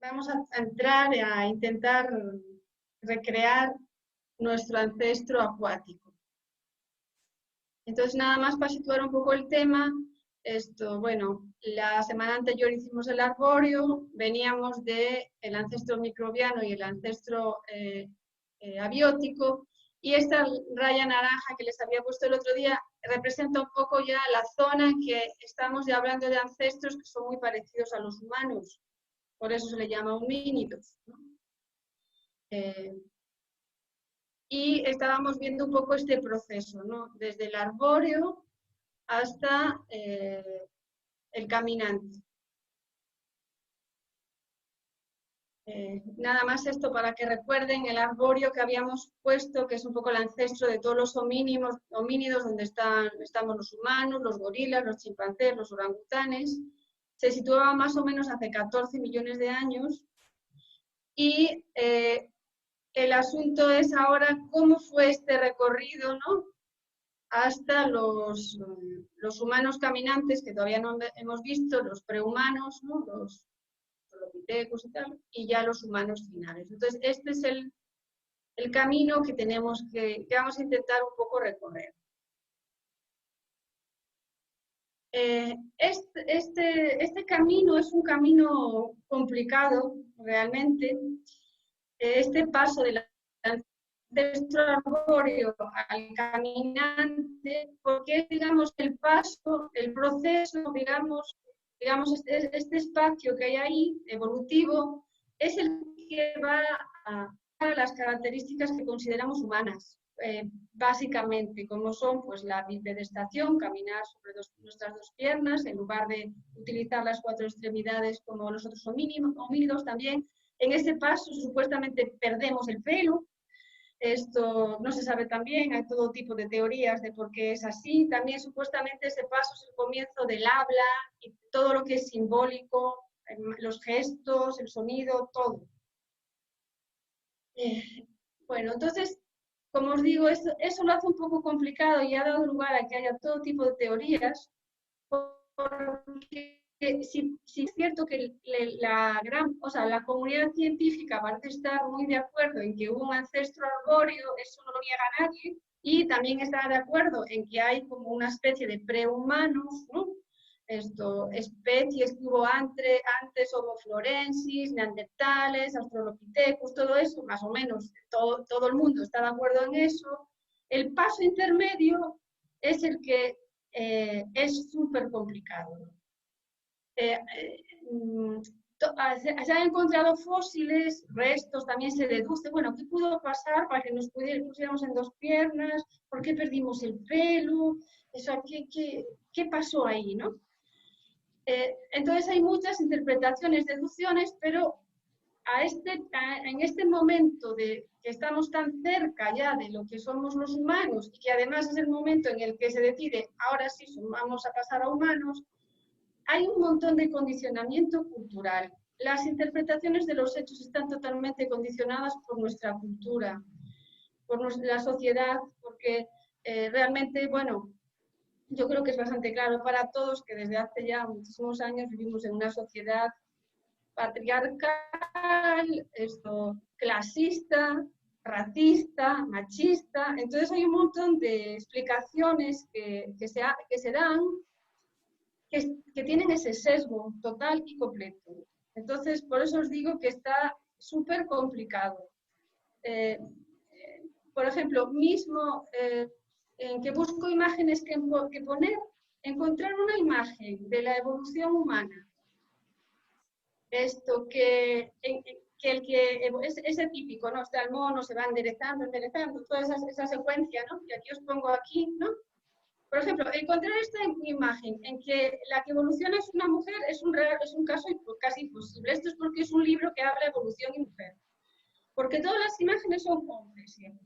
vamos a entrar a intentar recrear nuestro ancestro acuático. Entonces, nada más para situar un poco el tema, bueno, la semana anterior hicimos el arbóreo, veníamos del ancestro microbiano y el ancestro abiótico, y esta raya naranja que les había puesto el otro día representa un poco ya la zona en que estamos ya hablando de ancestros que son muy parecidos a los humanos, por eso se le llama homínidos, ¿no? Y estábamos viendo un poco este proceso, ¿no? Desde el arbóreo hasta el caminante. Nada más esto para que recuerden el arbóreo que habíamos puesto, que es un poco el ancestro de todos los homínidos, donde estamos los humanos, los gorilas, los chimpancés, los orangutanes. Se situaba más o menos hace 14 millones de años. Y el asunto es ahora cómo fue este recorrido, ¿no? Hasta los humanos caminantes, que todavía no hemos visto, los prehumanos, ¿no? Los Australopithecus y tal, y ya los humanos finales. Entonces, este es el camino que vamos a intentar un poco recorrer. Este camino es un camino complicado, realmente. Este paso del ancestro arbóreo al caminante, porque es, digamos, el paso, el proceso, digamos este espacio que hay ahí, evolutivo, es el que va a las características que consideramos humanas, básicamente, como son pues, la bipedestación, caminar sobre nuestras dos piernas, en lugar de utilizar las 4 extremidades como los otros homínidos también. En ese paso supuestamente perdemos el pelo. Esto no se sabe también, hay todo tipo de teorías de por qué es así. También supuestamente ese paso es el comienzo del habla y todo lo que es simbólico, los gestos, el sonido, todo. Bueno, entonces, como os digo, eso lo hace un poco complicado y ha dado lugar a que haya todo tipo de teorías, porque sí es cierto que la comunidad científica parece estar muy de acuerdo en que hubo un ancestro arbóreo, eso no lo niega nadie, y también está de acuerdo en que hay como una especie de prehumanos, ¿no? Especies que hubo antes Homo florensis, neandertales, Australopithecus, todo eso, más o menos, todo el mundo está de acuerdo en eso. El paso intermedio es el que es súper complicado, ¿no? Se han encontrado fósiles, restos, también se deduce, bueno, ¿qué pudo pasar para que nos pusiéramos en 2 piernas? ¿Por qué perdimos el pelo? Eso, ¿qué pasó ahí, no? Entonces hay muchas interpretaciones, deducciones, pero en este momento de que estamos tan cerca ya de lo que somos los humanos y que además es el momento en el que se decide, ahora sí vamos a pasar a humanos, hay un montón de condicionamiento cultural. Las interpretaciones de los hechos están totalmente condicionadas por nuestra cultura, por la sociedad, porque realmente, bueno, yo creo que es bastante claro para todos que desde hace ya muchísimos años vivimos en una sociedad patriarcal, clasista, racista, machista. Entonces hay un montón de explicaciones que se dan que tienen ese sesgo total y completo. Entonces, por eso os digo que está súper complicado. Por ejemplo, mismo en que busco imágenes que poner, encontrar una imagen de la evolución humana. Esto que es típico, ¿no? Está el mono, se va enderezando, toda esa secuencia, ¿no? Y aquí os pongo aquí, ¿no? Por ejemplo, encontrar esta imagen en que la que evoluciona es una mujer es un caso casi imposible. Esto es porque es un libro que habla de evolución y mujer. Porque todas las imágenes son hombres siempre.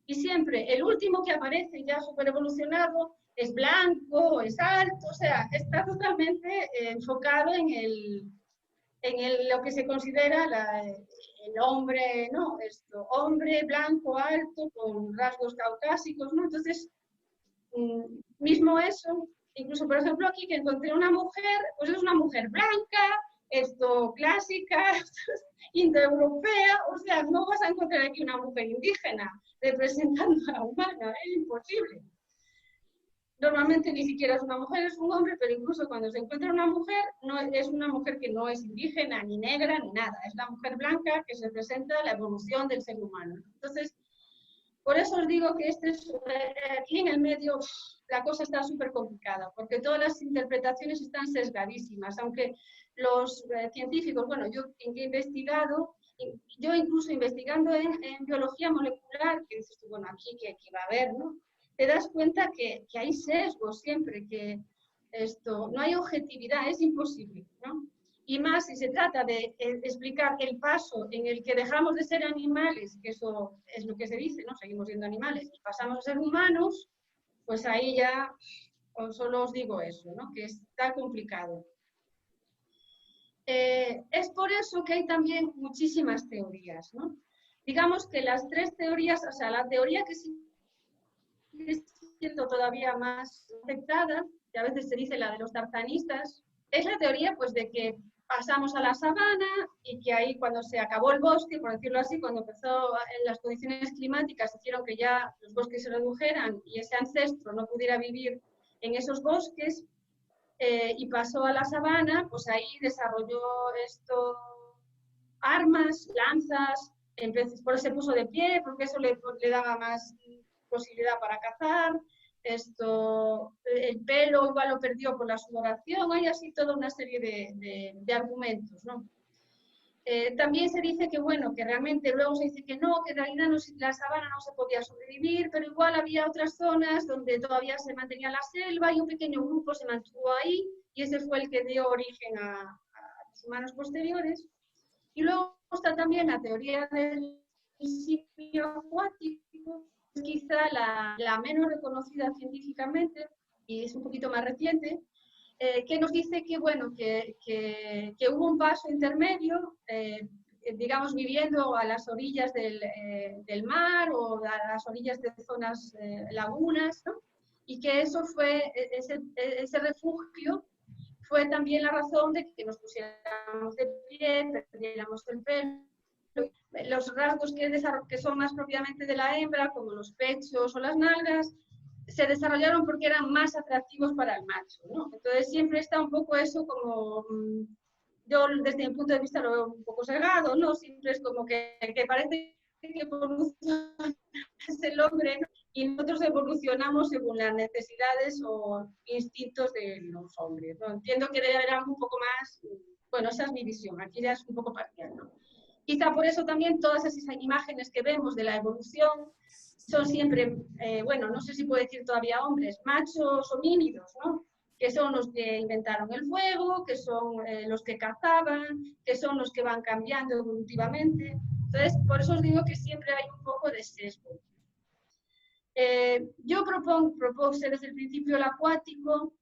Y siempre el último que aparece ya súper evolucionado es blanco, es alto, o sea, está totalmente enfocado en lo que se considera el hombre, ¿no? Hombre blanco, alto, con rasgos caucásicos, ¿no? Entonces, mismo eso, incluso por ejemplo aquí que encontré una mujer, pues es una mujer blanca, esto clásica, indoeuropea, o sea, no vas a encontrar aquí una mujer indígena representando a la humana, es imposible. Normalmente ni siquiera es una mujer, es un hombre, pero incluso cuando se encuentra una mujer, no es una mujer que no es indígena, ni negra, ni nada. Es la mujer blanca que representa la evolución del ser humano. Entonces, por eso os digo que aquí en el medio la cosa está súper complicada, porque todas las interpretaciones están sesgadísimas, aunque los científicos, bueno, yo he investigado, yo incluso investigando en biología molecular, que dices tú, bueno, aquí que va a haber, ¿no? Te das cuenta que hay sesgos siempre, que no hay objetividad, es imposible, ¿no? Y más si se trata de explicar el paso en el que dejamos de ser animales, que eso es lo que se dice, ¿no? Seguimos siendo animales y pasamos a ser humanos, pues ahí ya solo os digo eso, ¿no? Que está complicado. Es por eso que hay también muchísimas teorías, ¿no? Digamos que las tres teorías, o sea, la teoría que sí siendo todavía más aceptada, que a veces se dice la de los tartanistas, es la teoría pues de que pasamos a la sabana y que ahí cuando se acabó el bosque, por decirlo así, cuando empezó las condiciones climáticas hicieron que ya los bosques se redujeran y ese ancestro no pudiera vivir en esos bosques y pasó a la sabana, pues ahí desarrolló armas, lanzas, por eso se puso de pie, porque eso le daba más posibilidad para cazar, el pelo igual lo perdió por la sudoración, hay así toda una serie de argumentos, ¿no? También se dice que, bueno, que realmente luego se dice que no, que en realidad la sabana no se podía sobrevivir, pero igual había otras zonas donde todavía se mantenía la selva y un pequeño grupo se mantuvo ahí y ese fue el que dio origen a los humanos posteriores. Y luego está también la teoría del simio acuático, quizá la menos reconocida científicamente y es un poquito más reciente, que nos dice que, bueno, que hubo un paso intermedio, digamos, viviendo a las orillas del mar o a las orillas de zonas lagunas, ¿no? Y que eso fue, ese refugio fue también la razón de que nos pusiéramos de pie, perdiéramos el pelo. Los rasgos que son más propiamente de la hembra, como los pechos o las nalgas, se desarrollaron porque eran más atractivos para el macho, ¿no? Entonces siempre está un poco eso como, yo desde mi punto de vista lo veo un poco sesgado, ¿no? Siempre es como que parece que evoluciona el hombre, ¿no? Y nosotros evolucionamos según las necesidades o instintos de los hombres, ¿no? Entiendo que debe haber algo un poco más, bueno, esa es mi visión, aquí ya es un poco parcial, ¿no? Quizá por eso también todas esas imágenes que vemos de la evolución son siempre, bueno, no sé si puedo decir todavía hombres, machos homínidos, ¿no? Que son los que inventaron el fuego, que son los que cazaban, que son los que van cambiando evolutivamente. Entonces, por eso os digo que siempre hay un poco de sesgo. Yo propuse desde el principio el acuático,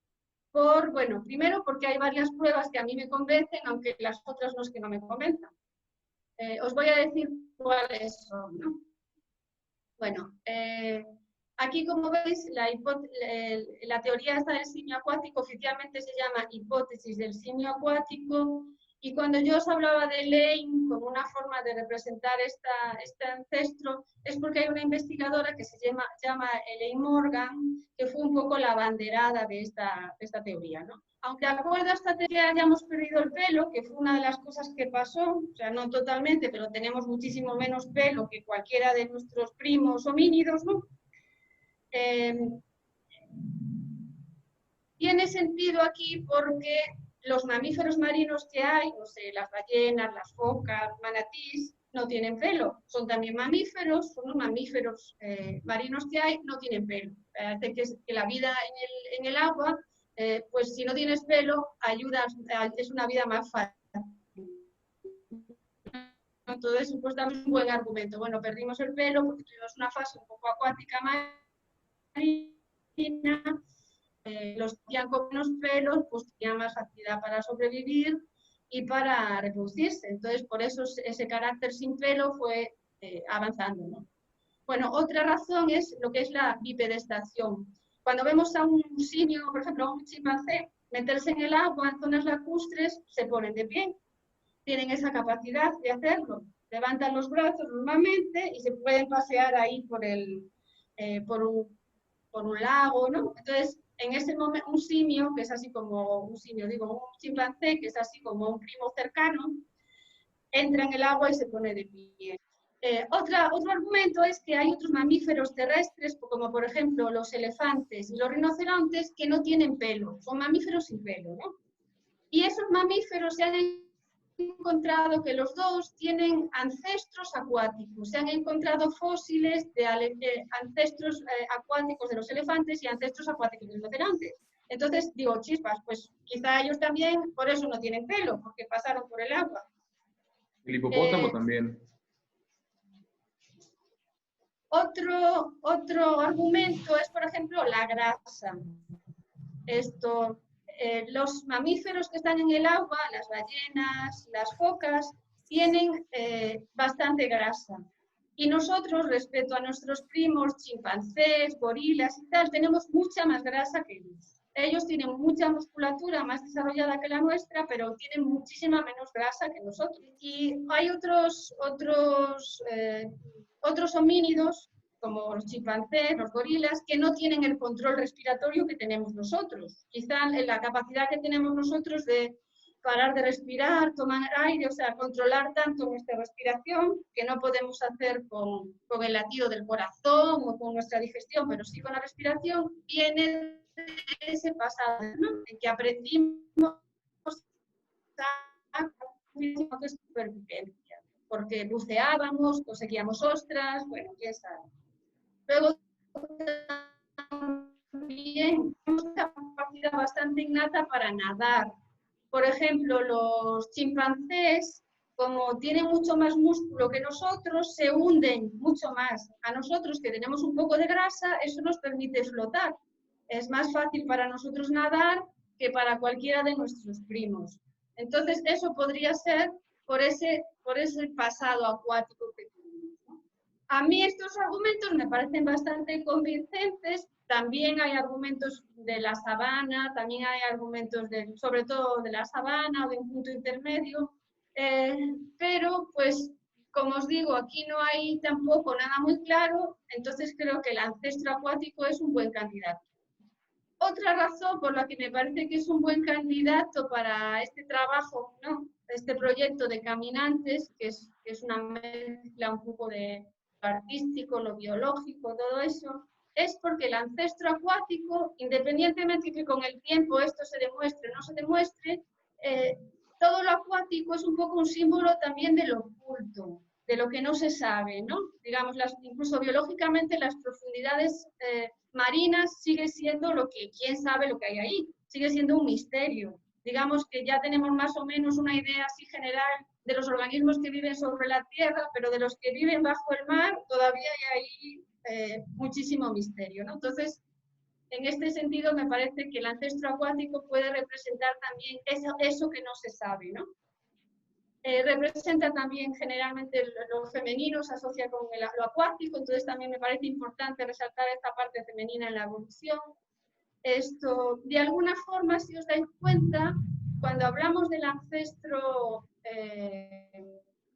bueno, primero porque hay varias pruebas que a mí me convencen, aunque las otras no es que no me convenzan. Os voy a decir cuáles son, ¿no? Bueno, aquí como veis, la teoría esta del simio acuático oficialmente se llama hipótesis del simio acuático, y cuando yo os hablaba de Elaine como una forma de representar este ancestro, es porque hay una investigadora que se llama Elaine Morgan, que fue un poco la abanderada de esta teoría, ¿no? Aunque de acuerdo hasta que hayamos perdido el pelo, que fue una de las cosas que pasó, o sea, no totalmente, pero tenemos muchísimo menos pelo que cualquiera de nuestros primos homínidos, ¿no? Tiene sentido aquí porque los mamíferos marinos que hay, no sé, las ballenas, las focas, manatís, no tienen pelo. Son también mamíferos, son los mamíferos marinos que hay, no tienen pelo. Hace que la vida en el agua, pues si no tienes pelo, es una vida más fácil. Entonces, supuestamente un buen argumento. Bueno, perdimos el pelo porque tuvimos una fase un poco acuática marina, los que tenían con menos pelos pues tenían más facilidad para sobrevivir y para reproducirse. Entonces, por eso ese carácter sin pelo fue avanzando, ¿no? Bueno, otra razón es lo que es la bipedestación. Cuando vemos a un simio, por ejemplo, a un chimpancé, meterse en el agua en zonas lacustres, se ponen de pie. tienen esa capacidad de hacerlo. Levantan los brazos normalmente y se pueden pasear ahí por un lago, ¿no? Entonces, en ese momento, un simio, que es así como un simio, digo, un chimpancé, que es así como un primo cercano, entra en el agua y se pone de pie. Otro argumento es que hay otros mamíferos terrestres, como por ejemplo los elefantes y los rinocerontes, que no tienen pelo, son mamíferos sin pelo, ¿no? Y esos mamíferos se han encontrado que los dos tienen ancestros acuáticos, se han encontrado fósiles de ancestros acuáticos de los elefantes y ancestros acuáticos de los rinocerontes. Entonces digo, chispas, pues quizá ellos también por eso no tienen pelo, porque pasaron por el agua. El hipopótamo también. Otro argumento es, por ejemplo, la grasa. Los mamíferos que están en el agua, las ballenas, las focas, tienen bastante grasa. Y nosotros, respecto a nuestros primos, chimpancés, gorilas y tal, tenemos mucha más grasa que ellos. Ellos tienen mucha musculatura más desarrollada que la nuestra, pero tienen muchísima menos grasa que nosotros. Y hay otros homínidos, como los chimpancés, los gorilas, que no tienen el control respiratorio que tenemos nosotros. Quizá la capacidad que tenemos nosotros de parar de respirar, tomar aire, o sea, controlar tanto nuestra respiración, que no podemos hacer con el latido del corazón o con nuestra digestión, pero sí con la respiración, viene de ese pasado, ¿no? En que aprendimos a supervivencia, porque buceábamos, conseguíamos ostras, bueno, quién sabe. Luego también tenemos una capacidad bastante innata para nadar. Por ejemplo, los chimpancés, como tienen mucho más músculo que nosotros, se hunden mucho más. A nosotros, que tenemos un poco de grasa, eso nos permite flotar. Es más fácil para nosotros nadar que para cualquiera de nuestros primos. Entonces, eso podría ser por ese pasado acuático que tenemos, ¿no? A mí estos argumentos me parecen bastante convincentes. También hay argumentos de la sabana, también hay argumentos sobre todo de la sabana o de un punto intermedio, pero pues como os digo, aquí no hay tampoco nada muy claro, entonces creo que el ancestro acuático es un buen candidato. Otra razón por la que me parece que es un buen candidato para este trabajo, ¿no? Este proyecto de caminantes, que es una mezcla un poco de lo artístico, lo biológico, todo eso, es porque el ancestro acuático, independientemente de que con el tiempo esto se demuestre o no se demuestre, todo lo acuático es un poco un símbolo también de lo oculto, de lo que no se sabe, ¿no? Digamos, incluso biológicamente las profundidades marinas sigue siendo quién sabe lo que hay ahí, sigue siendo un misterio. Digamos que ya tenemos más o menos una idea así general de los organismos que viven sobre la Tierra, pero de los que viven bajo el mar todavía hay ahí muchísimo misterio, ¿no? Entonces, en este sentido me parece que el ancestro acuático puede representar también eso que no se sabe, ¿no? Representa también generalmente lo femenino, se asocia con lo acuático, entonces también me parece importante resaltar esta parte femenina en la evolución. Esto, de alguna forma, si os dais cuenta, cuando hablamos del ancestro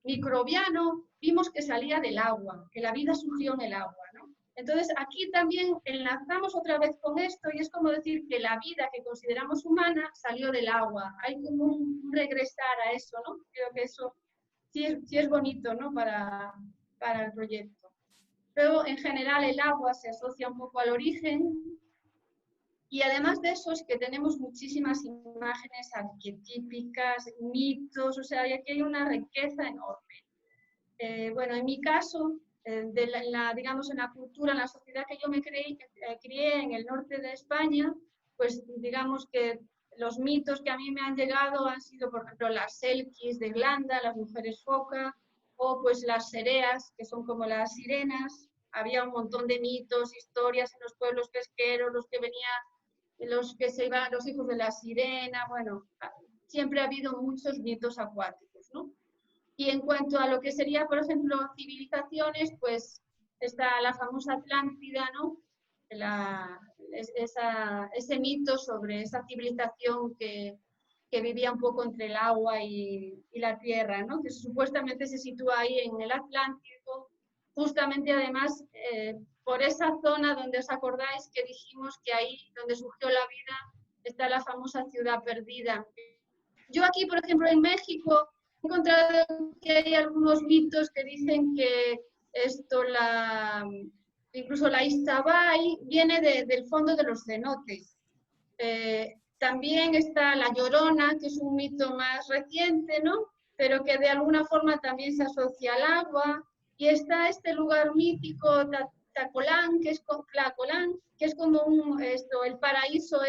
microbiano, vimos que salía del agua, que la vida surgió en el agua, ¿no? Entonces, aquí también enlazamos otra vez con esto y es como decir que la vida que consideramos humana salió del agua. Hay como un regresar a eso, ¿no? Creo que eso sí es bonito, ¿no? Para el proyecto. Pero, en general, el agua se asocia un poco al origen y además de eso es que tenemos muchísimas imágenes arquetípicas, mitos, o sea, aquí hay una riqueza enorme. Bueno, en mi caso, digamos, en la cultura, en la sociedad que yo me crié en el norte de España, pues digamos que los mitos que a mí me han llegado han sido, por ejemplo, las selkis de Irlanda, las mujeres foca, o pues las sereas, que son como las sirenas. Había un montón de mitos, historias en los pueblos pesqueros, los que se iban, los hijos de la sirena, bueno, siempre ha habido muchos mitos acuáticos, ¿no? Y en cuanto a lo que sería, por ejemplo, civilizaciones, pues está la famosa Atlántida, ¿no? Ese mito sobre esa civilización que que vivía un poco entre el agua y la tierra, ¿no? Que supuestamente se sitúa ahí en el Atlántico, justamente además por esa zona donde os acordáis que dijimos que ahí donde surgió la vida está la famosa ciudad perdida. Yo aquí, por ejemplo, en México, he encontrado que hay algunos mitos que dicen que incluso la Ixtabay viene del fondo de los cenotes. También está la Llorona, que es un mito más reciente, ¿no? Pero que de alguna forma también se asocia al agua. Y está este lugar mítico, Tacolán, que es Tlacolán, que es como el paraíso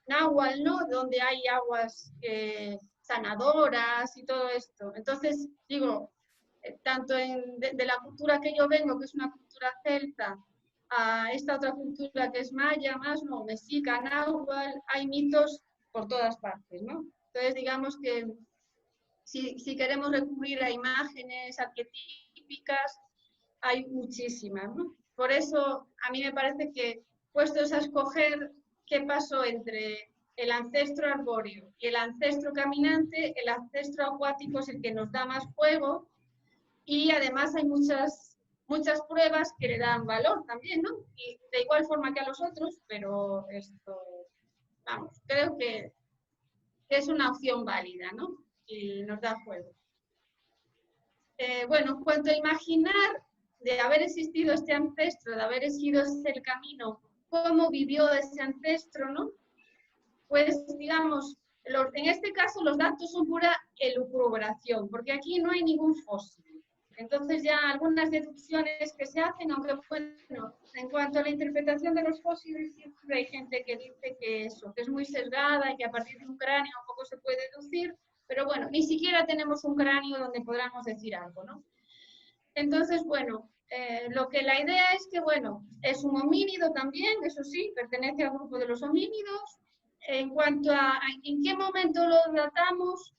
náhuatl, ¿no? Donde hay aguas sanadoras y todo esto. Entonces, digo, tanto de la cultura que yo vengo, que es una cultura celta, a esta otra cultura que es maya, más, no, mexica, náhuatl, hay mitos por todas partes, ¿no? Entonces, digamos que si queremos recurrir a imágenes arquetípicas, hay muchísimas, ¿no? Por eso, a mí me parece que, puestos a escoger qué pasó entre el ancestro arbóreo y el ancestro caminante, el ancestro acuático es el que nos da más juego, y además hay muchas pruebas que le dan valor también, ¿no? Y de igual forma que a los otros, pero vamos, creo que es una opción válida, ¿no? Y nos da juego. Bueno, en cuanto a imaginar de haber existido este ancestro, de haber sido el camino, cómo vivió ese ancestro, ¿no? Pues, digamos, en este caso los datos son pura elucubración, porque aquí no hay ningún fósil. Entonces ya algunas deducciones que se hacen, aunque bueno, en cuanto a la interpretación de los fósiles, siempre hay gente que dice que es muy sesgada y que a partir de un cráneo un poco se puede deducir, pero bueno, ni siquiera tenemos un cráneo donde podamos decir algo, ¿no? Entonces, bueno, la idea es que, bueno, es un homínido también, eso sí, pertenece al grupo de los homínidos. En cuanto a en qué momento lo datamos,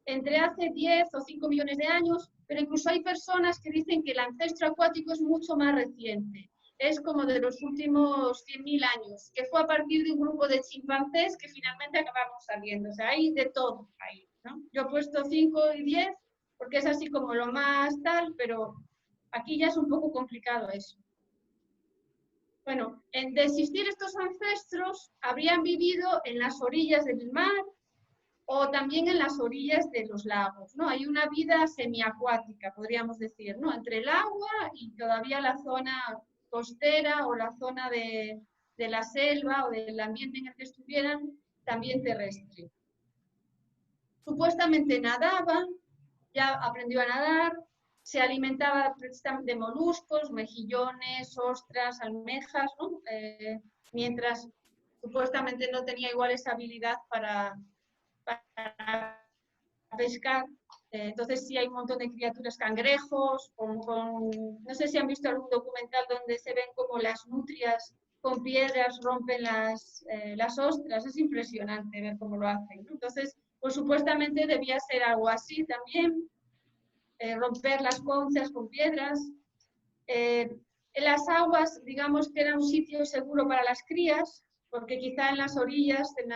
entre hace 10 o 5 millones de años, pero incluso hay personas que dicen que el ancestro acuático es mucho más reciente, es como de los últimos 100.000 años, que fue a partir de un grupo de chimpancés que finalmente acabamos saliendo, o sea, hay de todo ahí, ¿no? Yo he puesto 5 y 10 porque es así como lo más tal, pero aquí ya es un poco complicado eso. Bueno, de existir estos ancestros, habrían vivido en las orillas del mar, o también en las orillas de los lagos, ¿no? Hay una vida semiacuática, podríamos decir, ¿no? Entre el agua y todavía la zona costera o la zona de la selva o del ambiente en el que estuvieran, también terrestre. Supuestamente nadaban, ya aprendió a nadar, se alimentaba de moluscos, mejillones, ostras, almejas, ¿no? Mientras supuestamente no tenía igual esa habilidad para pescar. Entonces sí hay un montón de criaturas, cangrejos, no sé si han visto algún documental donde se ven como las nutrias con piedras rompen las ostras, es impresionante ver cómo lo hacen, ¿no? Entonces, pues supuestamente debía ser algo así también, romper las conchas con piedras. En las aguas, digamos que era un sitio seguro para las crías, porque quizá en las orillas, en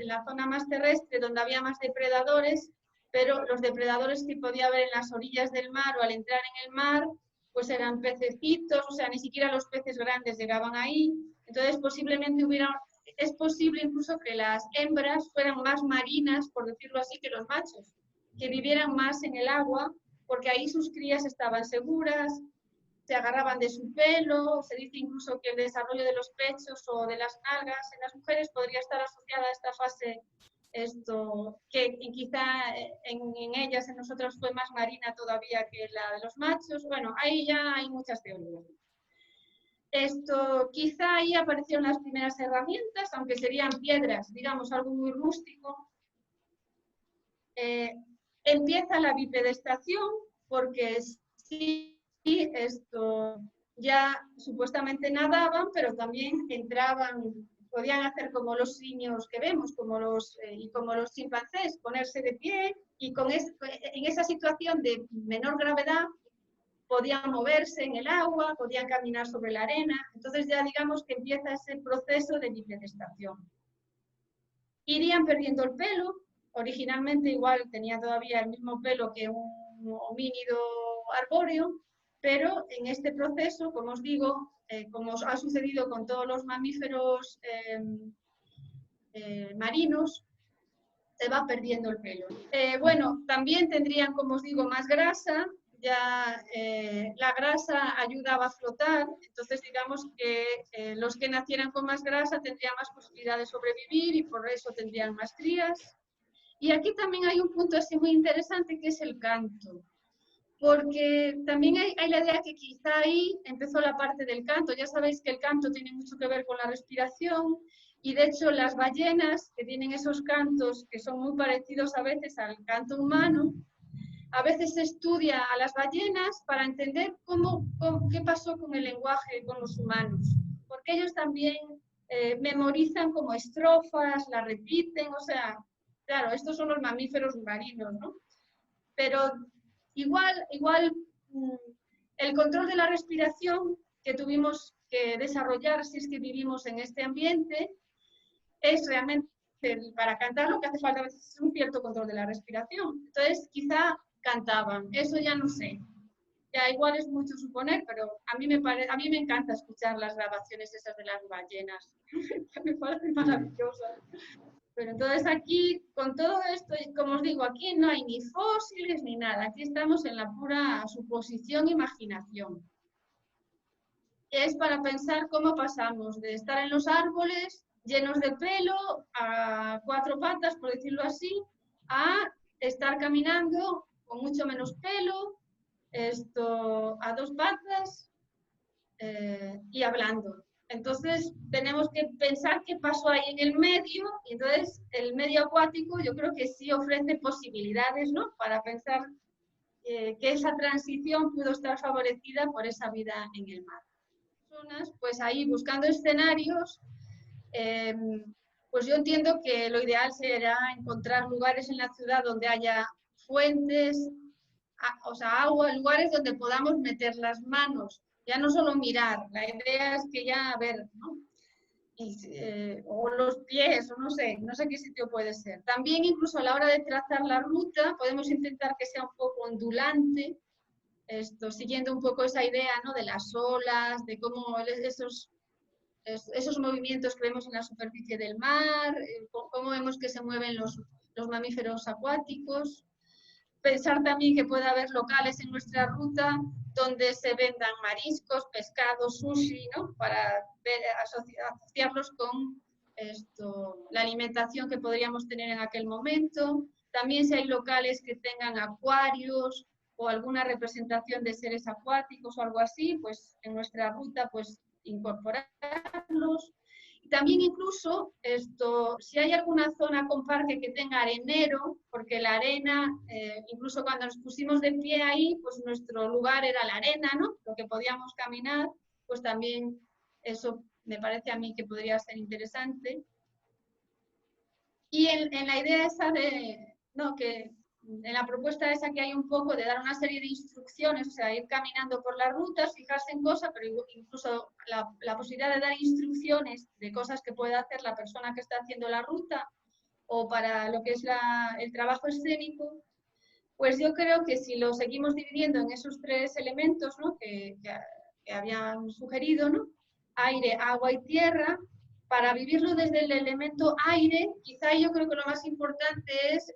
la zona más terrestre, donde había más depredadores, pero los depredadores que podía haber en las orillas del mar o al entrar en el mar, pues eran pececitos, o sea, ni siquiera los peces grandes llegaban ahí. Entonces, es posible incluso que las hembras fueran más marinas, por decirlo así, que los machos, que vivieran más en el agua, porque ahí sus crías estaban seguras, se agarraban de su pelo, se dice incluso que el desarrollo de los pechos o de las nalgas en las mujeres podría estar asociada a esta fase, que quizá en ellas, en nosotras, fue más marina todavía que la de los machos. Bueno, ahí ya hay muchas teorías. Quizá ahí aparecieron las primeras herramientas, aunque serían piedras, digamos, algo muy rústico. Empieza la bipedestación, porque sí, ya supuestamente nadaban, pero también podían hacer como los simios que vemos, como los chimpancés, ponerse de pie, y en esa situación de menor gravedad podían moverse en el agua, podían caminar sobre la arena. Entonces ya digamos que empieza ese proceso de bipedestación. irían perdiendo el pelo. Originalmente igual tenía todavía el mismo pelo que un homínido arbóreo, pero en este proceso, como os digo, como ha sucedido con todos los mamíferos marinos, se va perdiendo el pelo. Bueno, también tendrían, como os digo, más grasa. Ya la grasa ayudaba a flotar, entonces digamos que los que nacieran con más grasa tendrían más posibilidad de sobrevivir y por eso tendrían más crías. Y aquí también hay un punto así muy interesante que es el canto, porque también hay la idea que quizá ahí empezó la parte del canto. Ya sabéis que el canto tiene mucho que ver con la respiración y de hecho las ballenas que tienen esos cantos que son muy parecidos a veces al canto humano, a veces se estudia a las ballenas para entender qué pasó con el lenguaje con los humanos, porque ellos también memorizan como estrofas, las repiten, o sea, claro, estos son los mamíferos marinos, ¿no? Pero igual el control de la respiración que tuvimos que desarrollar si es que vivimos en este ambiente es realmente, para cantar lo que hace falta a veces es un cierto control de la respiración. Entonces, quizá cantaban, eso ya no sé. Ya igual es mucho suponer, pero a mí me encanta escuchar las grabaciones esas de las ballenas. Me parecen maravillosas. Pero entonces aquí, con todo esto, como os digo, aquí no hay ni fósiles ni nada. Aquí estamos en la pura suposición e imaginación. Es para pensar cómo pasamos de estar en los árboles llenos de pelo a cuatro patas, por decirlo así, a estar caminando con mucho menos pelo, a dos patas y hablando. Entonces tenemos que pensar qué pasó ahí en el medio, y entonces el medio acuático yo creo que sí ofrece posibilidades, ¿no?, para pensar que esa transición pudo estar favorecida por esa vida en el mar. Pues ahí buscando escenarios, pues yo entiendo que lo ideal será encontrar lugares en la ciudad donde haya fuentes, o sea, agua, lugares donde podamos meter las manos, ya no solo mirar, la idea es que ya, a ver, ¿no? O los pies, o no sé qué sitio puede ser. También incluso a la hora de trazar la ruta podemos intentar que sea un poco ondulante, siguiendo un poco esa idea, ¿no?, de las olas, de cómo esos movimientos que vemos en la superficie del mar, cómo vemos que se mueven los mamíferos acuáticos. Pensar también que puede haber locales en nuestra ruta donde se vendan mariscos, pescados, sushi, ¿no?, para asociarlos con la alimentación que podríamos tener en aquel momento. También si hay locales que tengan acuarios o alguna representación de seres acuáticos o algo así, pues en nuestra ruta pues incorporarlos. También incluso si hay alguna zona con parque que tenga arenero, porque la arena, incluso cuando nos pusimos de pie ahí, pues nuestro lugar era la arena, ¿no?, lo que podíamos caminar, pues también eso me parece a mí que podría ser interesante. Y en la idea esa en la propuesta esa que hay un poco de dar una serie de instrucciones, o sea, ir caminando por las rutas, fijarse en cosas, pero incluso la posibilidad de dar instrucciones de cosas que puede hacer la persona que está haciendo la ruta, o para lo que es el trabajo escénico, pues yo creo que si lo seguimos dividiendo en esos tres elementos, ¿no?, que habían sugerido, ¿no?, aire, agua y tierra, para vivirlo desde el elemento aire, quizá yo creo que lo más importante es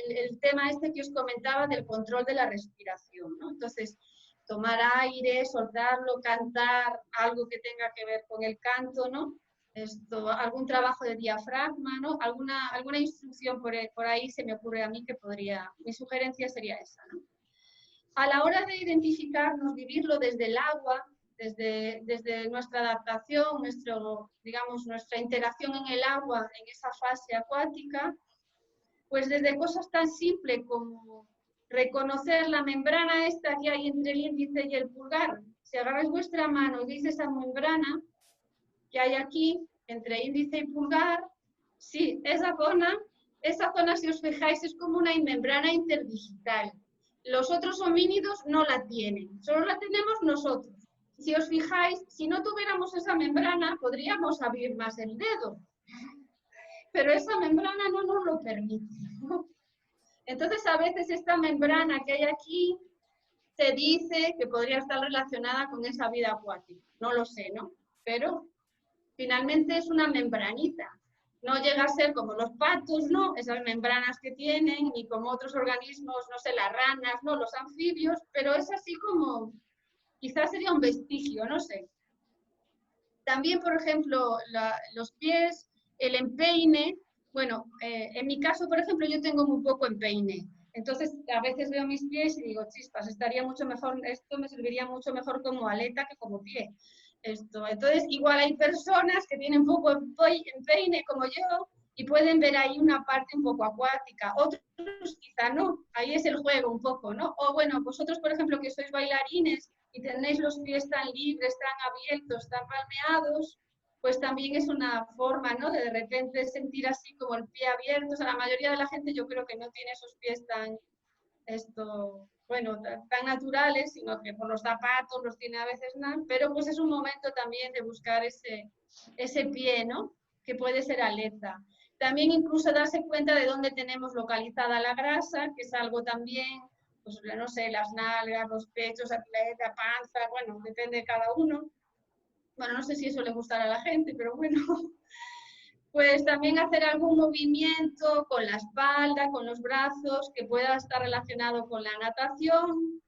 el tema que os comentaba del control de la respiración, ¿no? Entonces, tomar aire, soltarlo, cantar, algo que tenga que ver con el canto, ¿no? Algún trabajo de diafragma, ¿no? Alguna instrucción por ahí se me ocurre a mí que mi sugerencia sería esa, ¿no? A la hora de identificarnos, vivirlo desde el agua, desde nuestra adaptación, nuestra interacción en el agua, en esa fase acuática, pues desde cosas tan simples como reconocer la membrana esta que hay entre el índice y el pulgar. Si agarráis vuestra mano y veis esa membrana que hay aquí, entre índice y pulgar, sí, esa zona, si os fijáis, es como una membrana interdigital. Los otros homínidos no la tienen, solo la tenemos nosotros. Si os fijáis, si no tuviéramos esa membrana, podríamos abrir más el dedo. pero esa membrana no nos lo permite, ¿no? Entonces, a veces esta membrana que hay aquí se dice que podría estar relacionada con esa vida acuática. No lo sé, ¿no? Pero finalmente es una membranita. No llega a ser como los patos, ¿no? Esas membranas que tienen, ni como otros organismos, no sé, las ranas, ¿no? Los anfibios, pero es así como, quizás sería un vestigio, no sé. También, por ejemplo, los pies, el empeine. Bueno, en mi caso, por ejemplo, yo tengo muy poco empeine. Entonces, a veces veo mis pies y digo, chispas, estaría mucho mejor, esto me serviría mucho mejor como aleta que como pie. Entonces, igual hay personas que tienen poco empeine como yo y pueden ver ahí una parte un poco acuática. Otros quizá no, ahí es el juego un poco, ¿no? O bueno, vosotros, por ejemplo, que sois bailarines y tenéis los pies tan libres, tan abiertos, tan palmeados, pues también es una forma, ¿no? De repente sentir así como el pie abierto. O sea, la mayoría de la gente yo creo que no tiene esos pies tan, bueno, tan naturales, sino que por los zapatos los tiene a veces nada, pero pues es un momento también de buscar ese pie, ¿no? Que puede ser aleta. También incluso darse cuenta de dónde tenemos localizada la grasa, que es algo también, pues no sé, las nalgas, los pechos, la panza, bueno, depende de cada uno. Bueno, no sé si eso le gustará a la gente, pero bueno. Pues también hacer algún movimiento con la espalda, con los brazos, que pueda estar relacionado con la natación.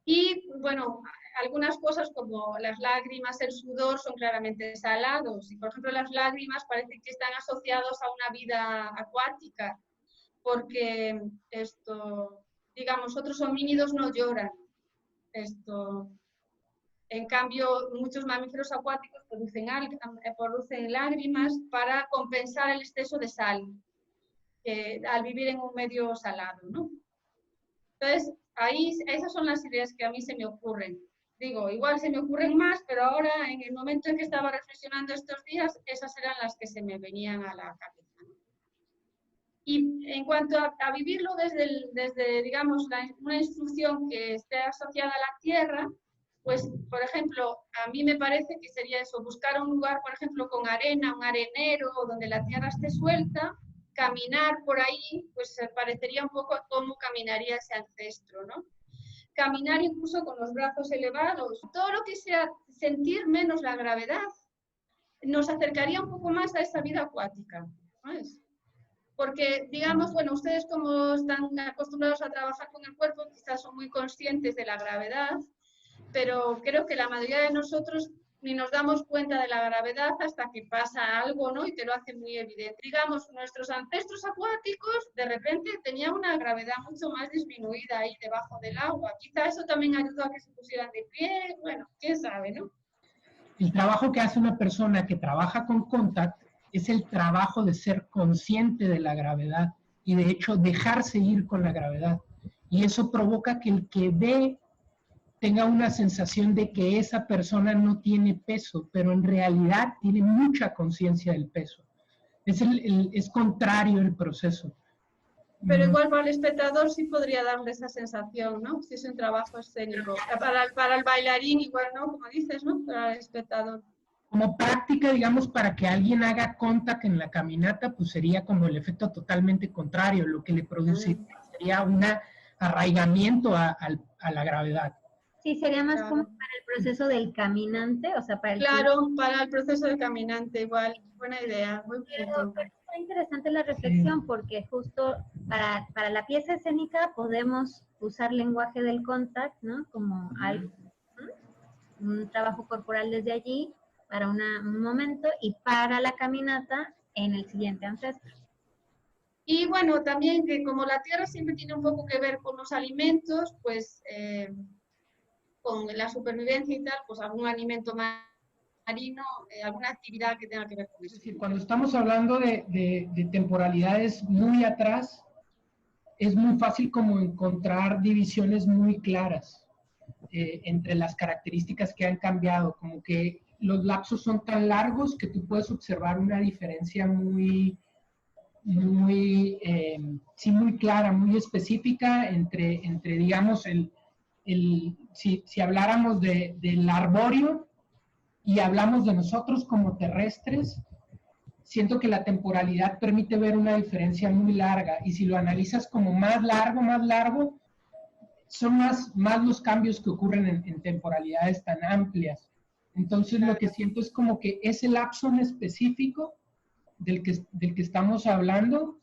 Y bueno, algunas cosas como las lágrimas, el sudor son claramente salados. Y por ejemplo, las lágrimas parece que están asociados a una vida acuática, porque digamos, otros homínidos no lloran. En cambio, muchos mamíferos acuáticos producen lágrimas para compensar el exceso de sal al vivir en un medio salado, ¿no? Entonces, ahí esas son las ideas que a mí se me ocurren. Digo, igual se me ocurren más, pero ahora, en el momento en que estaba reflexionando estos días, esas eran las que se me venían a la cabeza, ¿no? Y en cuanto a vivirlo desde digamos, una instrucción que esté asociada a la tierra, pues, por ejemplo, a mí me parece que sería eso, buscar un lugar, por ejemplo, con arena, un arenero, donde la tierra esté suelta, caminar por ahí, pues parecería un poco cómo caminaría ese ancestro, ¿no? Caminar incluso con los brazos elevados, todo lo que sea sentir menos la gravedad, nos acercaría un poco más a esa vida acuática, ¿sabes? Porque, digamos, bueno, ustedes como están acostumbrados a trabajar con el cuerpo, quizás son muy conscientes de la gravedad, pero creo que la mayoría de nosotros ni nos damos cuenta de la gravedad hasta que pasa algo, ¿no? Y te lo hace muy evidente. Digamos, nuestros ancestros acuáticos de repente tenían una gravedad mucho más disminuida ahí debajo del agua. Quizá eso también ayudó a que se pusieran de pie, bueno, quién sabe, ¿no? El trabajo que hace una persona que trabaja con contact es el trabajo de ser consciente de la gravedad y de hecho dejarse ir con la gravedad. Y eso provoca que el que ve tenga una sensación de que esa persona no tiene peso, pero en realidad tiene mucha conciencia del peso. Es contrario el proceso. Pero igual para el espectador sí podría darle esa sensación, ¿no? Si es un trabajo escénico. Para el bailarín igual, ¿no? Como dices, ¿no? Para el espectador. Como práctica, digamos, para que alguien haga contact en la caminata, pues sería como el efecto totalmente contrario. Lo que le produce sería un arraigamiento a la gravedad. Sí, sería más como para el proceso del caminante, o sea, para el... Claro, para el proceso del caminante, igual, buena idea, muy pero está interesante la reflexión, porque justo para la pieza escénica podemos usar lenguaje del contact, ¿no? Como algo, un trabajo corporal desde allí, para un momento, y para la caminata en el siguiente ancestro. Y bueno, también que como la tierra siempre tiene un poco que ver con los alimentos, pues con la supervivencia y tal, pues algún alimento marino, alguna actividad que tenga que ver con eso. Es decir, cuando estamos hablando de temporalidades muy atrás, es muy fácil como encontrar divisiones muy claras entre las características que han cambiado, como que los lapsos son tan largos que tú puedes observar una diferencia muy clara, muy específica entre digamos, si habláramos del arbóreo y hablamos de nosotros como terrestres, siento que la temporalidad permite ver una diferencia muy larga, y si lo analizas como más largo, son más los cambios que ocurren en temporalidades tan amplias. Entonces lo que siento es como que ese lapso en específico del que estamos hablando,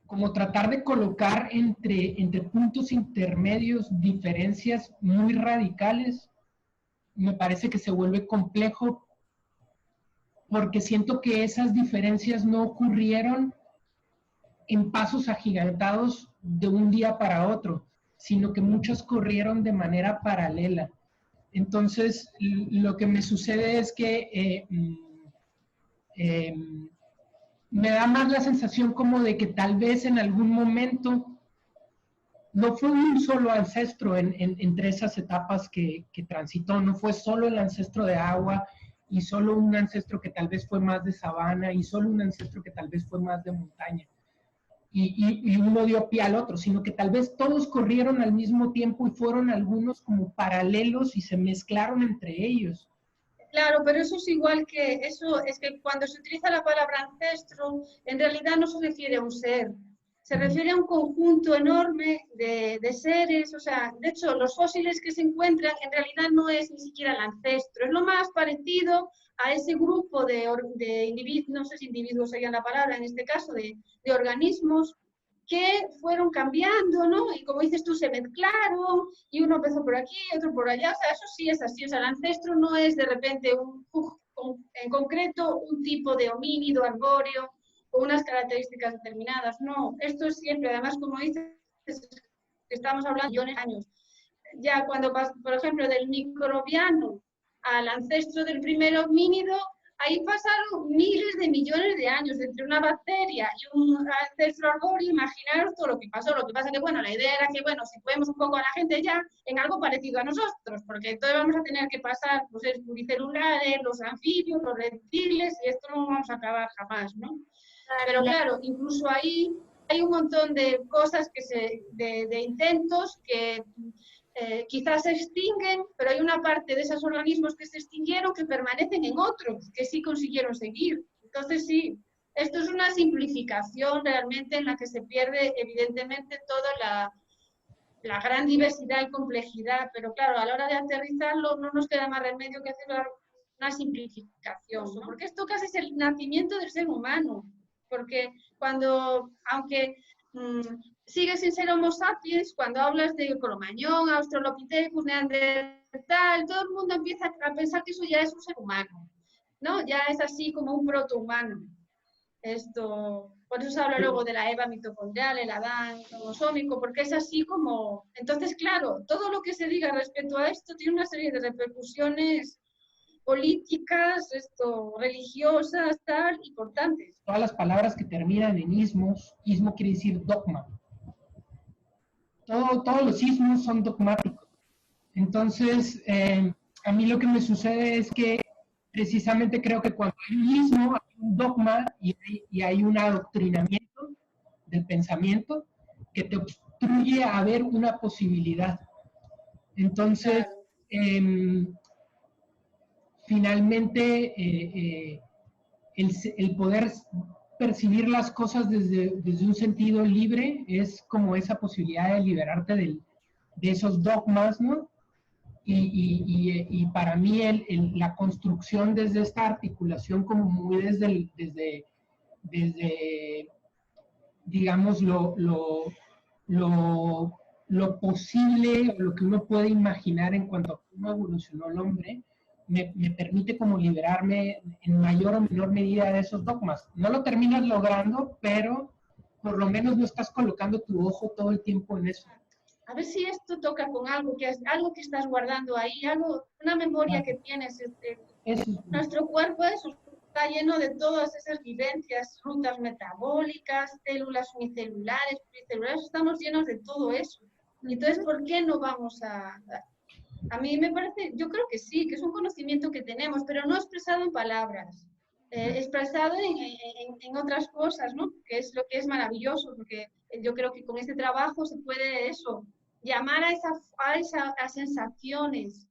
como tratar de colocar entre puntos intermedios diferencias muy radicales, me parece que se vuelve complejo, porque siento que esas diferencias no ocurrieron en pasos agigantados de un día para otro, sino que muchas corrieron de manera paralela. Entonces, lo que me sucede es que me da más la sensación como de que tal vez en algún momento no fue un solo ancestro entre esas etapas que transitó, no fue solo el ancestro de agua y solo un ancestro que tal vez fue más de sabana y solo un ancestro que tal vez fue más de montaña. Y uno dio pie al otro, sino que tal vez todos corrieron al mismo tiempo y fueron algunos como paralelos y se mezclaron entre ellos. Claro, pero eso es igual que, eso es que cuando se utiliza la palabra ancestro, en realidad no se refiere a un ser, se refiere a un conjunto enorme de seres, o sea, de hecho, los fósiles que se encuentran en realidad no es ni siquiera el ancestro, es lo más parecido a ese grupo de individuos, no sé si individuos sería la palabra en este caso, de organismos que fueron cambiando, ¿no? Y como dices tú, se mezclaron, y uno empezó por aquí, otro por allá, o sea, eso sí es así, o sea, el ancestro no es de repente en concreto un tipo de homínido arbóreo, con unas características determinadas, no, esto es siempre, además, como dices, estamos hablando de millones de años. Ya cuando pasa, por ejemplo, del microbiano al ancestro del primer homínido, ahí pasaron miles de millones de años entre una bacteria y un ancestro arbóreo. Imaginaros todo lo que pasó. Lo que pasa que, bueno, la idea era que, bueno, si podemos un poco a la gente ya en algo parecido a nosotros, porque entonces vamos a tener que pasar, pues, los pluricelulares, los anfibios, los reptiles, y esto no vamos a acabar jamás, ¿no? Pero claro, incluso ahí hay un montón de cosas de intentos que quizás se extinguen, pero hay una parte de esos organismos que se extinguieron que permanecen en otros, que sí consiguieron seguir. Entonces sí, esto es una simplificación realmente en la que se pierde evidentemente toda la gran diversidad y complejidad, pero claro, a la hora de aterrizarlo no nos queda más remedio que hacer una simplificación, ¿no? Porque esto casi es el nacimiento del ser humano, porque aunque sigue sin ser Homo sapiens, cuando hablas de Cro-Magnon, Australopithecus, Neandertal, todo el mundo empieza a pensar que eso ya es un ser humano, ¿no? Ya es así como un protohumano. Por eso se habla luego de la Eva mitocondrial, el Adán cromosómico, porque es así como... Entonces, claro, todo lo que se diga respecto a esto tiene una serie de repercusiones políticas, religiosas, tal, importantes. Todas las palabras que terminan en ismos, ismo quiere decir dogma. Todos los ismos son dogmáticos. Entonces, a mí lo que me sucede es que precisamente creo que cuando hay un ismo, hay un dogma y hay un adoctrinamiento del pensamiento que te obstruye a ver una posibilidad. Entonces, finalmente, el poder percibir las cosas desde un sentido libre es como esa posibilidad de liberarte de esos dogmas, ¿no? Y para mí la construcción desde esta articulación como muy desde digamos, lo posible o lo que uno puede imaginar en cuanto a cómo evolucionó el hombre, me permite como liberarme en mayor o menor medida de esos dogmas. No lo terminas logrando, pero por lo menos no estás colocando tu ojo todo el tiempo en eso. A ver si esto toca con algo que estás guardando ahí, una memoria que tienes. Nuestro cuerpo está lleno de todas esas vivencias, rutas metabólicas, células unicelulares, pluricelulares, estamos llenos de todo eso. Entonces, ¿por qué no vamos a mí me parece, yo creo que sí, que es un conocimiento que tenemos, pero no expresado en palabras, expresado en otras cosas, ¿no? Que es lo que es maravilloso, porque yo creo que con este trabajo se puede llamar a sensaciones